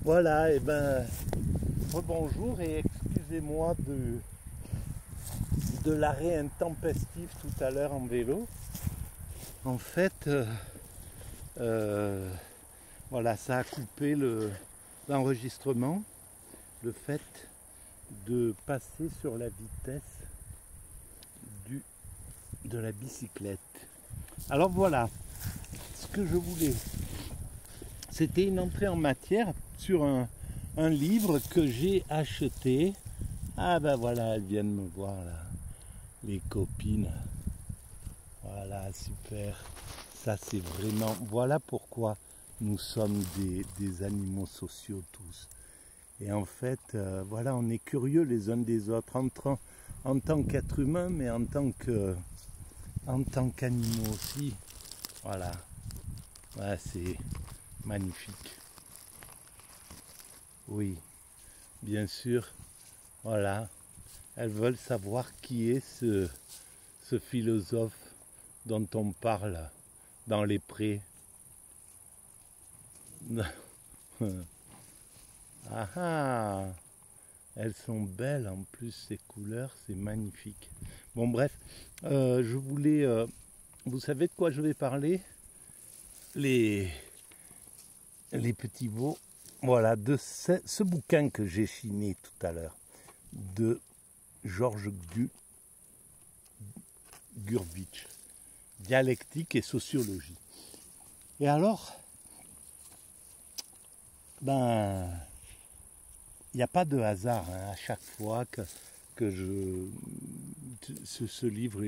Voilà, et ben, rebonjour et excusez-moi de l'arrêt intempestif tout à l'heure en vélo. En fait, voilà, ça a coupé l'enregistrement, le fait de passer sur la vitesse de la bicyclette. Alors voilà, ce que je voulais, c'était une entrée en matière sur un livre que j'ai acheté. Ah ben voilà, elles viennent me voir là, les copines. Voilà, super. Ça c'est vraiment, voilà pourquoi nous sommes des animaux sociaux tous. Et en fait, voilà, on est curieux les uns des autres, en tant qu'être humain, mais en tant qu'animaux aussi. Voilà, ouais, c'est magnifique. Oui, bien sûr, voilà. Elles veulent savoir qui est ce philosophe dont on parle dans les prés. Ah ah, elles sont belles en plus, ces couleurs, c'est magnifique. Bon bref, je voulais, vous savez de quoi je vais parler? Les petits veaux, voilà, de ce bouquin que j'ai chiné tout à l'heure, de Georges Gurvitch, Dialectique et sociologie. Et alors, ben, il n'y a pas de hasard hein, à chaque fois que ce livre,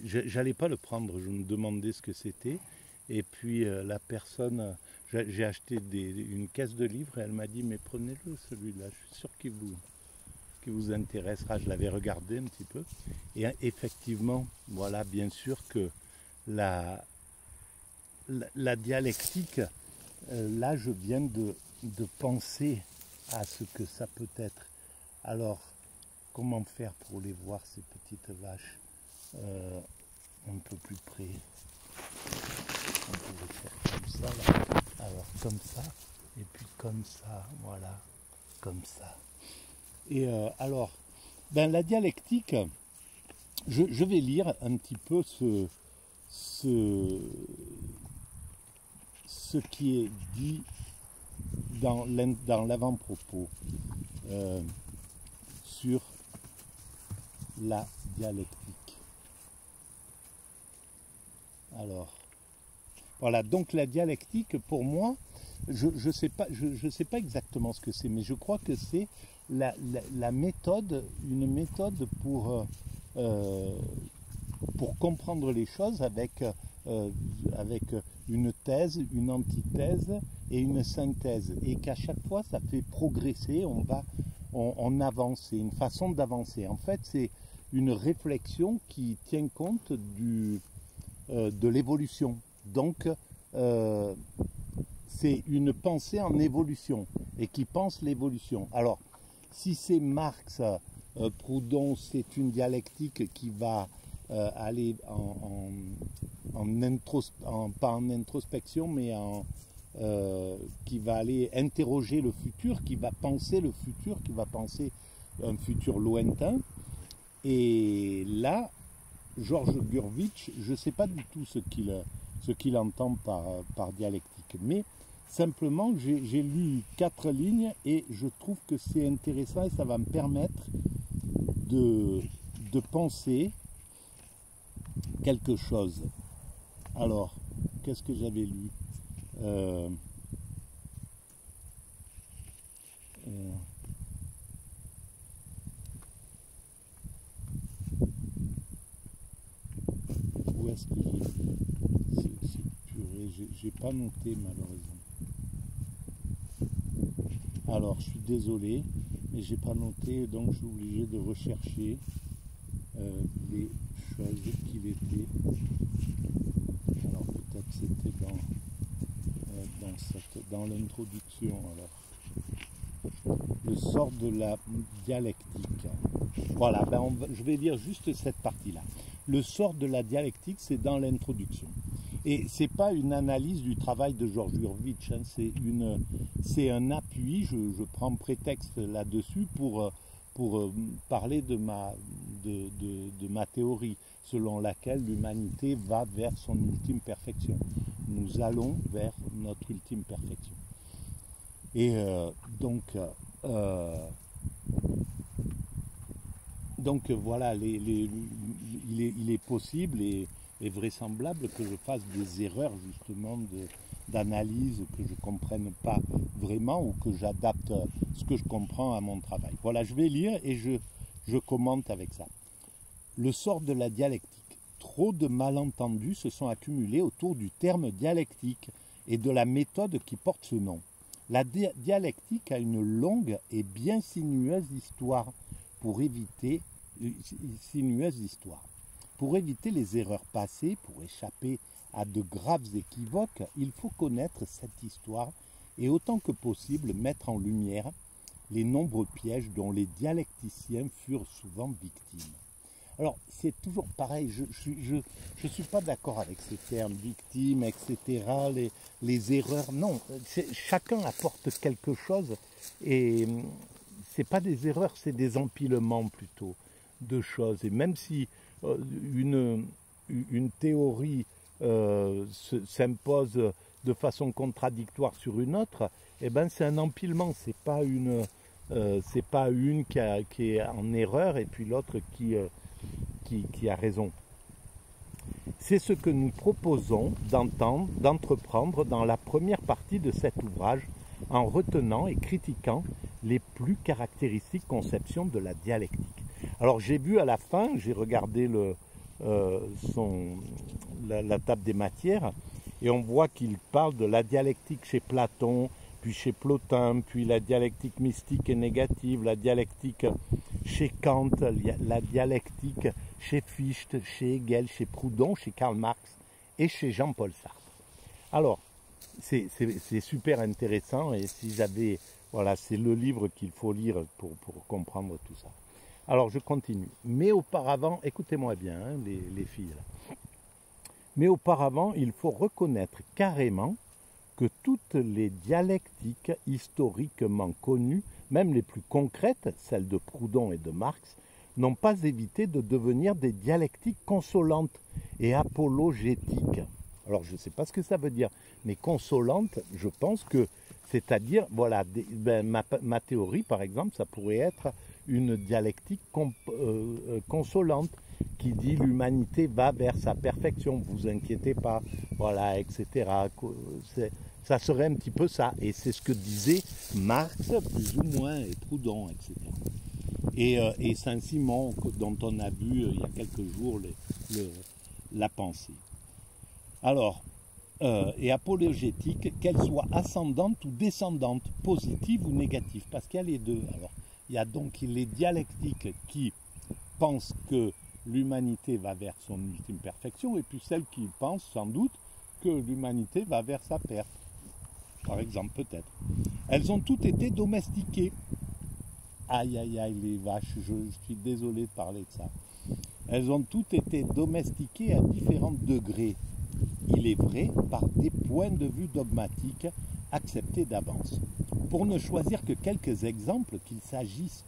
j'allais pas le prendre, je me demandais ce que c'était. Et puis la personne, j'ai acheté une caisse de livres et elle m'a dit mais prenez-le celui-là, je suis sûr qu'il vous intéressera. Je l'avais regardé un petit peu. Et effectivement, voilà, bien sûr que la dialectique, là je viens de penser à ce que ça peut être. Alors, comment faire pour les voir ces petites vaches un peu plus près? On pourrait faire comme ça là. Alors comme ça, et puis comme ça, voilà, comme ça. Et alors, ben, la dialectique, je vais lire un petit peu ce qui est dit dans l'avant-propos sur la dialectique. Alors, voilà, donc la dialectique, pour moi, je sais pas exactement ce que c'est, mais je crois que c'est la méthode, une méthode pour comprendre les choses avec une thèse, une antithèse et une synthèse. Et qu'à chaque fois, ça fait progresser, on avance, c'est une façon d'avancer. En fait, c'est une réflexion qui tient compte de l'évolution. Donc, c'est une pensée en évolution et qui pense l'évolution. Alors, si c'est Marx, Proudhon, c'est une dialectique qui va aller pas en introspection, mais qui va aller interroger le futur, qui va penser le futur, qui va penser un futur lointain. Et là, Georges Gurvitch, je ne sais pas du tout ce qu'il entend par dialectique, mais simplement j'ai lu 4 lignes et je trouve que c'est intéressant et ça va me permettre de penser quelque chose. Alors, qu'est-ce que j'avais lu? Où est-ce que j'ai lu? C'est purée, j'ai pas noté malheureusement. Alors, je suis désolé, mais j'ai pas noté, donc je suis obligé de rechercher les choses qu'il était. Alors peut-être c'était dans l'introduction. Alors, le sort de la dialectique. Voilà, ben je vais lire juste cette partie-là. Le sort de la dialectique, c'est dans l'introduction. Et c'est pas une analyse du travail de Georges Gurvitch, hein, c'est un appui, je prends prétexte là-dessus pour parler de ma théorie, selon laquelle l'humanité va vers son ultime perfection. Nous allons vers notre ultime perfection. Et donc voilà, il est possible et vraisemblable que je fasse des erreurs justement d'analyse, que je ne comprenne pas vraiment ou que j'adapte ce que je comprends à mon travail. Voilà, je vais lire et je commente avec ça. Le sort de la dialectique. Trop de malentendus se sont accumulés autour du terme dialectique et de la méthode qui porte ce nom. La dialectique a une longue et bien sinueuse histoire pour éviter les erreurs passées, pour échapper à de graves équivoques, il faut connaître cette histoire et autant que possible mettre en lumière les nombreux pièges dont les dialecticiens furent souvent victimes. Alors, c'est toujours pareil, je suis pas d'accord avec ces termes, victimes, etc., les erreurs. Non, chacun apporte quelque chose et c'est pas des erreurs, c'est des empilements plutôt de choses. Et même si une théorie s'impose de façon contradictoire sur une autre, eh ben c'est un empilement, c'est pas une qui est en erreur et puis l'autre qui a raison. C'est ce que nous proposons d'entreprendre dans la première partie de cet ouvrage en retenant et critiquant les plus caractéristiques conceptions de la dialectique. Alors j'ai vu à la fin, j'ai regardé la table des matières et on voit qu'il parle de la dialectique chez Platon, puis chez Plotin, puis la dialectique mystique et négative, la dialectique chez Kant, la dialectique chez Fichte, chez Hegel, chez Proudhon, chez Karl Marx et chez Jean-Paul Sartre. Alors, c'est super intéressant et voilà, c'est le livre qu'il faut lire pour comprendre tout ça. Alors, je continue. Mais auparavant, écoutez-moi bien, hein, les filles, là. Mais auparavant, il faut reconnaître carrément que toutes les dialectiques historiquement connues, même les plus concrètes, celles de Proudhon et de Marx, n'ont pas évité de devenir des dialectiques consolantes et apologétiques. Alors je ne sais pas ce que ça veut dire, mais consolante, je pense que, c'est-à-dire, voilà, ma théorie par exemple, ça pourrait être une dialectique consolante qui dit l'humanité va vers sa perfection, vous inquiétez pas, voilà, etc. Ça serait un petit peu ça, et c'est ce que disait Marx, plus ou moins, et Proudhon, etc. Et Saint-Simon, dont on a vu il y a quelques jours la pensée. Alors, et apologétique, qu'elle soit ascendante ou descendante, positive ou négative, parce qu'il y a les deux. Alors, il y a donc les dialectiques qui pensent que l'humanité va vers son ultime perfection, et puis celles qui pensent sans doute que l'humanité va vers sa perte, par exemple, peut-être. Elles ont toutes été domestiquées. Aïe, aïe, aïe, les vaches, je suis désolé de parler de ça. Elles ont toutes été domestiquées à différents degrés. Il est vrai, par des points de vue dogmatiques acceptés d'avance. Pour ne choisir que quelques exemples, qu'il s'agisse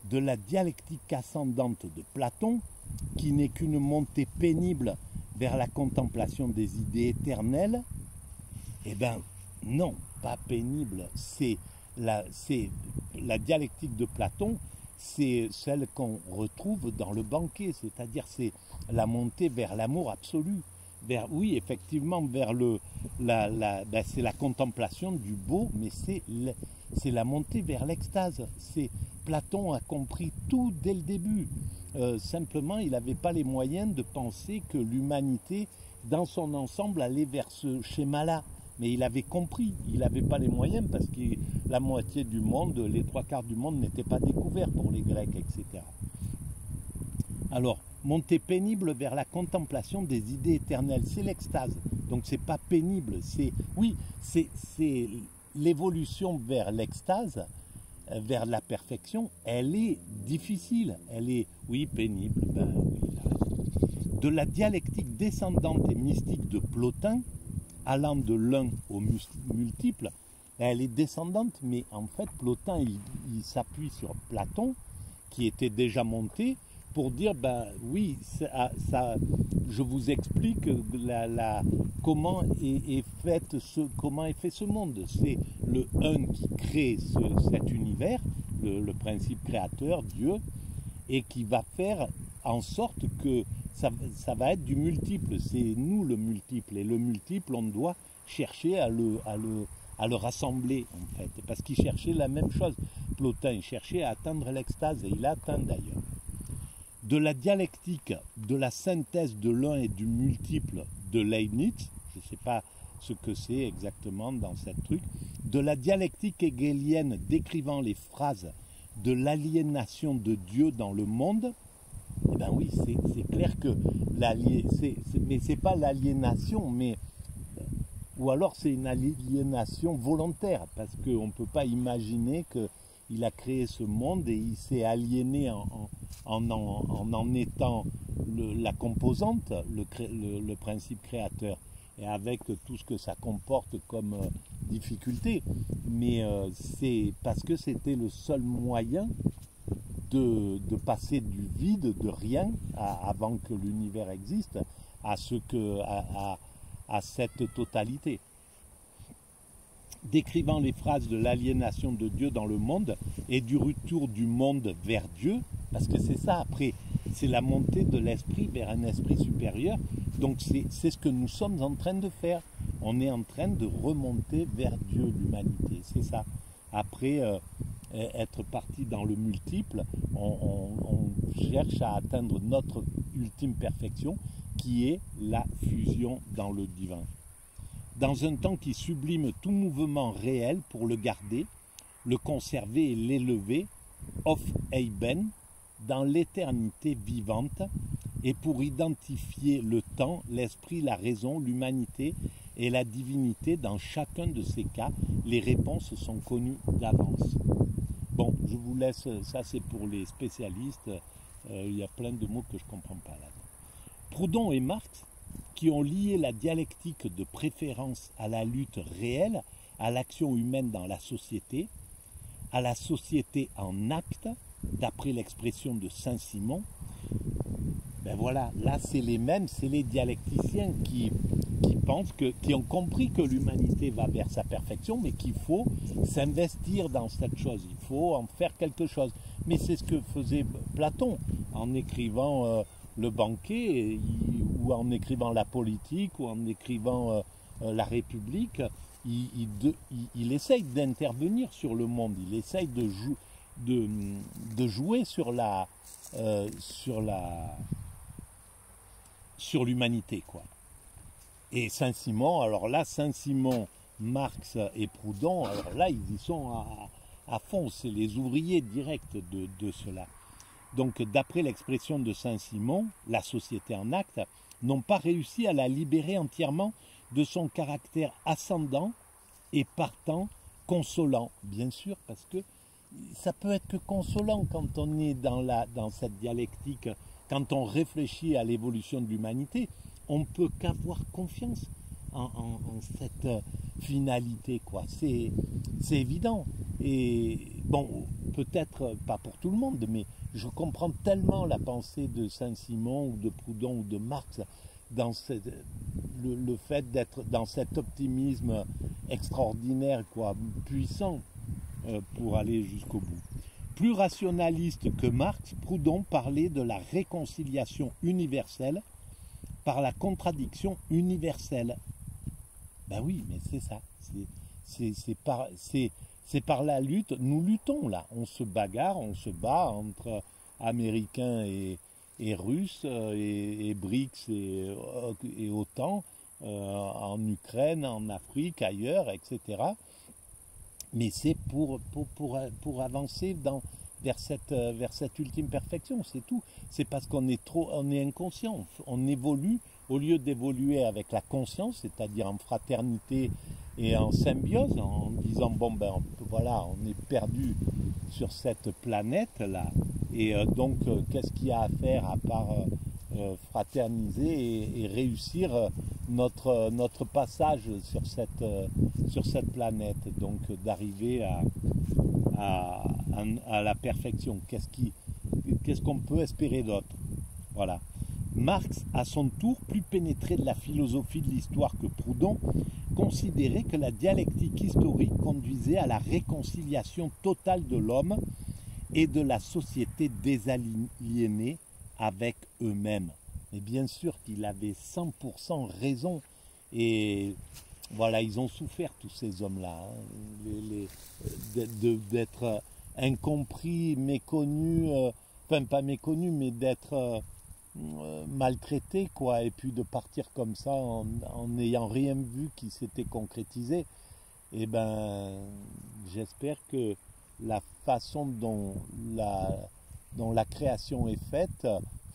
de la dialectique ascendante de Platon, qui n'est qu'une montée pénible vers la contemplation des idées éternelles, eh bien, non, pas pénible, c'est la dialectique de Platon, c'est celle qu'on retrouve dans le banquet, c'est-à-dire c'est la montée vers l'amour absolu, oui, effectivement, vers c'est la contemplation du beau, mais c'est la montée vers l'extase. Platon a compris tout dès le début. Simplement, il n'avait pas les moyens de penser que l'humanité, dans son ensemble, allait vers ce schéma-là. Mais il avait compris, il n'avait pas les moyens parce que la moitié du monde, les trois quarts du monde n'étaient pas découverts pour les Grecs, etc. Alors, monter pénible vers la contemplation des idées éternelles, c'est l'extase. Donc c'est pas pénible, c'est l'évolution vers l'extase, vers la perfection, elle est difficile, elle est, oui, pénible, ben oui, de la dialectique descendante et mystique de Plotin, allant de l'un au multiple. Elle est descendante, mais en fait, Plotin, il s'appuie sur Platon, qui était déjà monté, pour dire, ben oui, je vous explique comment est fait ce monde. C'est le un qui crée cet univers, le principe créateur, Dieu, et qui va faire en sorte que ça va être du multiple. C'est nous le multiple, et le multiple, on doit chercher à le rassembler, en fait, parce qu'il cherchait la même chose. Plotin cherchait à atteindre l'extase, et il l'a atteint d'ailleurs. De la dialectique, de la synthèse de l'un et du multiple de Leibniz, je ne sais pas ce que c'est exactement dans cette truc, de la dialectique hegelienne décrivant les phrases de l'aliénation de Dieu dans le monde, eh bien oui, c'est clair que mais c'est pas l'aliénation, mais ou alors c'est une aliénation volontaire, parce qu'on ne peut pas imaginer qu'il a créé ce monde et il s'est aliéné en étant la composante, le principe créateur, et avec tout ce que ça comporte comme difficulté. Mais c'est parce que c'était le seul moyen de passer du vide, de rien, avant que l'univers existe, à cette totalité. Décrivant les phrases de l'aliénation de Dieu dans le monde et du retour du monde vers Dieu, parce que c'est ça après, c'est la montée de l'esprit vers un esprit supérieur, donc c'est ce que nous sommes en train de faire. On est en train de remonter vers Dieu, l'humanité, c'est ça. Après être parti dans le multiple, on cherche à atteindre notre ultime perfection, qui est la fusion dans le divin. Dans un temps qui sublime tout mouvement réel pour le garder, le conserver et l'élever, auf Eben, dans l'éternité vivante, et pour identifier le temps, l'esprit, la raison, l'humanité et la divinité, dans chacun de ces cas, les réponses sont connues d'avance. Bon, je vous laisse, ça c'est pour les spécialistes, il y a plein de mots que je ne comprends pas là. Proudhon et Marx, qui ont lié la dialectique de préférence à la lutte réelle, à l'action humaine dans la société en acte, d'après l'expression de Saint-Simon, ben voilà, là c'est les mêmes, c'est les dialecticiens qui pensent qui ont compris que l'humanité va vers sa perfection, mais qu'il faut s'investir dans cette chose, il faut en faire quelque chose. Mais c'est ce que faisait Platon en écrivant le banquet, ou en écrivant la politique, ou en écrivant la République. Il essaye d'intervenir sur le monde, il essaye de jouer sur l'humanité, quoi. Et Saint-Simon, alors là, Saint-Simon, Marx et Proudhon, alors là, ils y sont à fond, c'est les ouvriers directs de cela. Donc, d'après l'expression de Saint-Simon, la société en acte n'ont pas réussi à la libérer entièrement de son caractère ascendant et partant consolant, bien sûr, parce que ça peut être que consolant quand on est dans cette dialectique, quand on réfléchit à l'évolution de l'humanité, on ne peut qu'avoir confiance en cette finalité, quoi. C'est évident. Et bon, peut-être pas pour tout le monde, mais je comprends tellement la pensée de Saint-Simon ou de Proudhon ou de Marx dans le fait d'être dans cet optimisme extraordinaire, quoi, puissant, pour aller jusqu'au bout. Plus rationaliste que Marx, Proudhon parlait de la réconciliation universelle par la contradiction universelle. Ben oui, mais c'est ça. C'est par la lutte. Nous luttons là. On se bagarre, on se bat entre Américains et Russes, et BRICS et OTAN, en Ukraine, en Afrique, ailleurs, etc. Mais c'est pour avancer vers cette ultime perfection, c'est tout. C'est parce qu'on est inconscient. On évolue, au lieu d'évoluer avec la conscience, c'est-à-dire en fraternité et en symbiose, en disant, bon ben voilà, on est perdu sur cette planète-là, et donc qu'est-ce qu'il y a à faire à part fraterniser et réussir notre passage sur cette planète, donc d'arriver à la perfection. Qu'est-ce qu'on peut espérer d'autre? Voilà. Marx, à son tour, plus pénétré de la philosophie de l'histoire que Proudhon, considérait que la dialectique historique conduisait à la réconciliation totale de l'homme et de la société désaliénée avec eux-mêmes. Et bien sûr qu'il avait 100% raison. Et voilà, ils ont souffert tous ces hommes-là, hein, d'être incompris, méconnus, enfin pas méconnus, mais d'être maltraités, quoi, et puis de partir comme ça en n'ayant rien vu qui s'était concrétisé. Et ben, j'espère que la façon dont la création est faite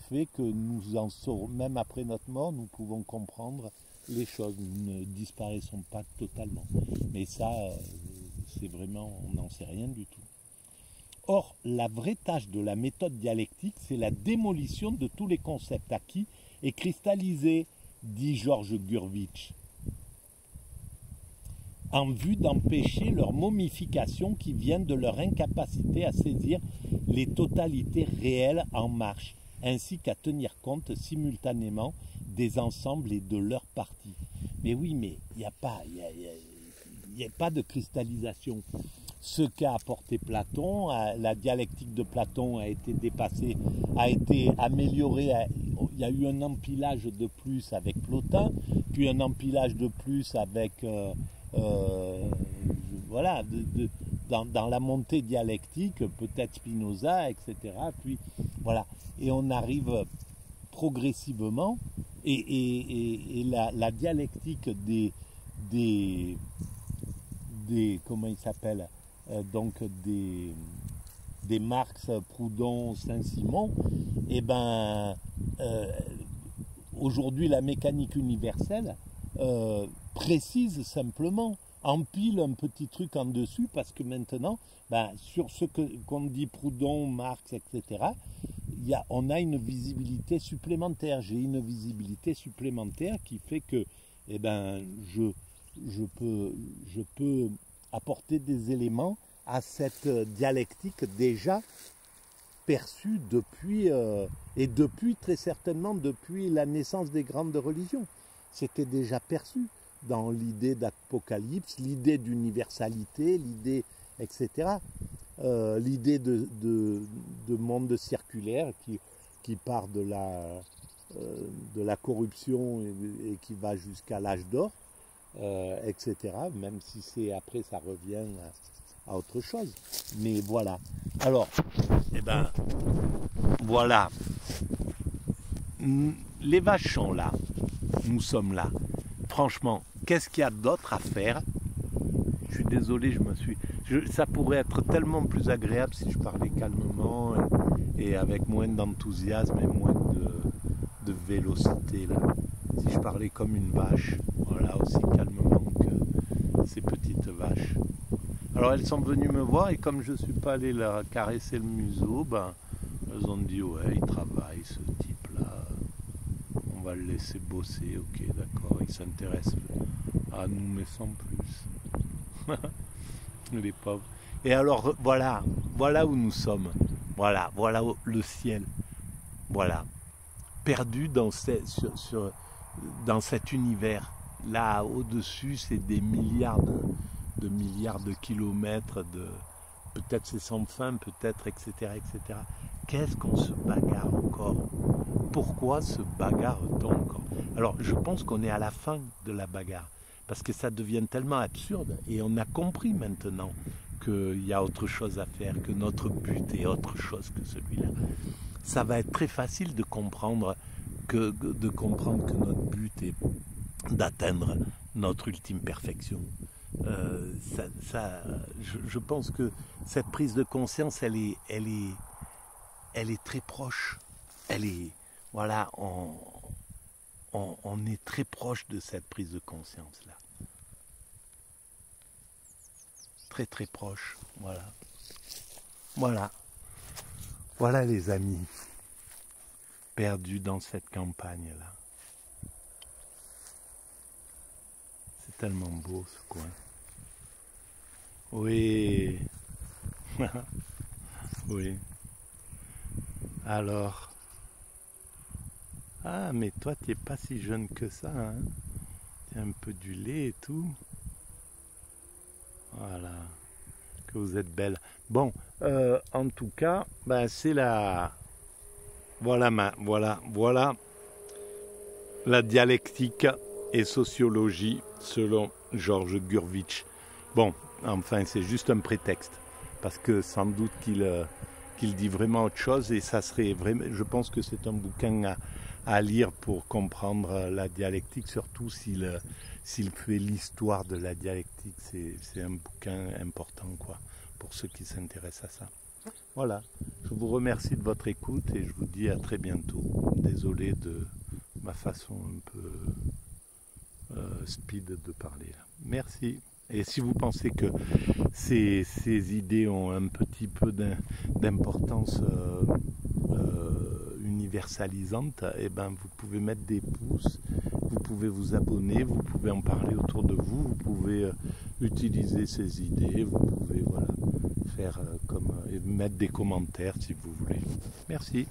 fait que nous en saurons, même après notre mort, nous pouvons comprendre les choses. Nous ne disparaissons pas totalement. Mais ça, c'est vraiment, on n'en sait rien du tout. Or, la vraie tâche de la méthode dialectique, c'est la démolition de tous les concepts acquis et cristallisés, dit Georges Gurvitch, en vue d'empêcher leur momification qui vient de leur incapacité à saisir les totalités réelles en marche, ainsi qu'à tenir compte simultanément des ensembles et de leurs parties. Mais oui, mais il n'y a pas de cristallisation. Ce qu'a apporté Platon, la dialectique de Platon a été dépassée, a été améliorée. Il y a eu un empilage de plus avec Plotin, puis un empilage de plus avec voilà, dans la montée dialectique, peut-être Spinoza, etc. Puis voilà, et on arrive progressivement, et la dialectique des comment il s'appelle, donc des Marx, Proudhon, Saint-Simon, et ben aujourd'hui la mécanique universelle précise simplement, empile un petit truc en dessus, parce que maintenant, ben, sur ce qu'on dit Proudhon, Marx, etc., on a une visibilité supplémentaire. J'ai une visibilité supplémentaire qui fait que eh ben, je peux apporter des éléments à cette dialectique déjà perçue depuis, et depuis très certainement depuis la naissance des grandes religions. C'était déjà perçu dans l'idée d'apocalypse, l'idée d'universalité, l'idée, etc. L'idée de monde circulaire qui part de la corruption et qui va jusqu'à l'âge d'or, etc. Même si après ça revient à autre chose. Mais voilà. Alors, eh ben, voilà. Les vaches sont là. Nous sommes là. Franchement, qu'est-ce qu'il y a d'autre à faire? Je suis désolé, ça pourrait être tellement plus agréable si je parlais calmement et avec moins d'enthousiasme et moins de vélocité. Là. Si je parlais comme une vache, voilà, aussi calmement que ces petites vaches. Alors elles sont venues me voir et comme je ne suis pas allé leur caresser le museau, ben, elles ont dit ouais, il travaille ce type-là, on va le laisser bosser, ok, d'accord, il s'intéresse à nous mais sans plus. Les pauvres. Et alors voilà où nous sommes, voilà le ciel, voilà, perdu dans cet univers. Là au-dessus, c'est des milliards de kilomètres, peut-être c'est sans fin, peut-être, etc., etc. Qu'est-ce qu'on se bagarre encore? Pourquoi se bagarre-t-on encore? Alors, je pense qu'on est à la fin de la bagarre, parce que ça devient tellement absurde, et on a compris maintenant qu'il y a autre chose à faire, que notre but est autre chose que celui-là. Ça va être très facile de comprendre que notre but est d'atteindre notre ultime perfection. Je pense que cette prise de conscience, elle est très proche. Voilà, on est très proche de cette prise de conscience-là. Très très proche, voilà les amis. perdu dans cette campagne-là. C'est tellement beau ce coin. Oui. Oui. Alors. Ah, mais toi, tu n'es pas si jeune que ça, hein. Tu as un peu du lait et tout. Voilà. Que vous êtes belle. Bon, en tout cas, ben, c'est la... Voilà, voilà la dialectique et sociologie selon Georges Gurvitch. Bon, enfin, c'est juste un prétexte. Parce que sans doute qu'il dit vraiment autre chose et ça serait vraiment, je pense que c'est un bouquin à lire pour comprendre la dialectique, surtout s'il fait l'histoire de la dialectique. C'est un bouquin important, quoi, pour ceux qui s'intéressent à ça. Voilà, je vous remercie de votre écoute et je vous dis à très bientôt. Désolé de ma façon un peu speed de parler là. Merci. Et si vous pensez que ces idées ont un petit peu d'importance universalisante, eh ben vous pouvez mettre des pouces, vous pouvez vous abonner, vous pouvez en parler autour de vous, vous pouvez utiliser ces idées, vous pouvez voilà, faire comme mettre des commentaires si vous voulez. Merci.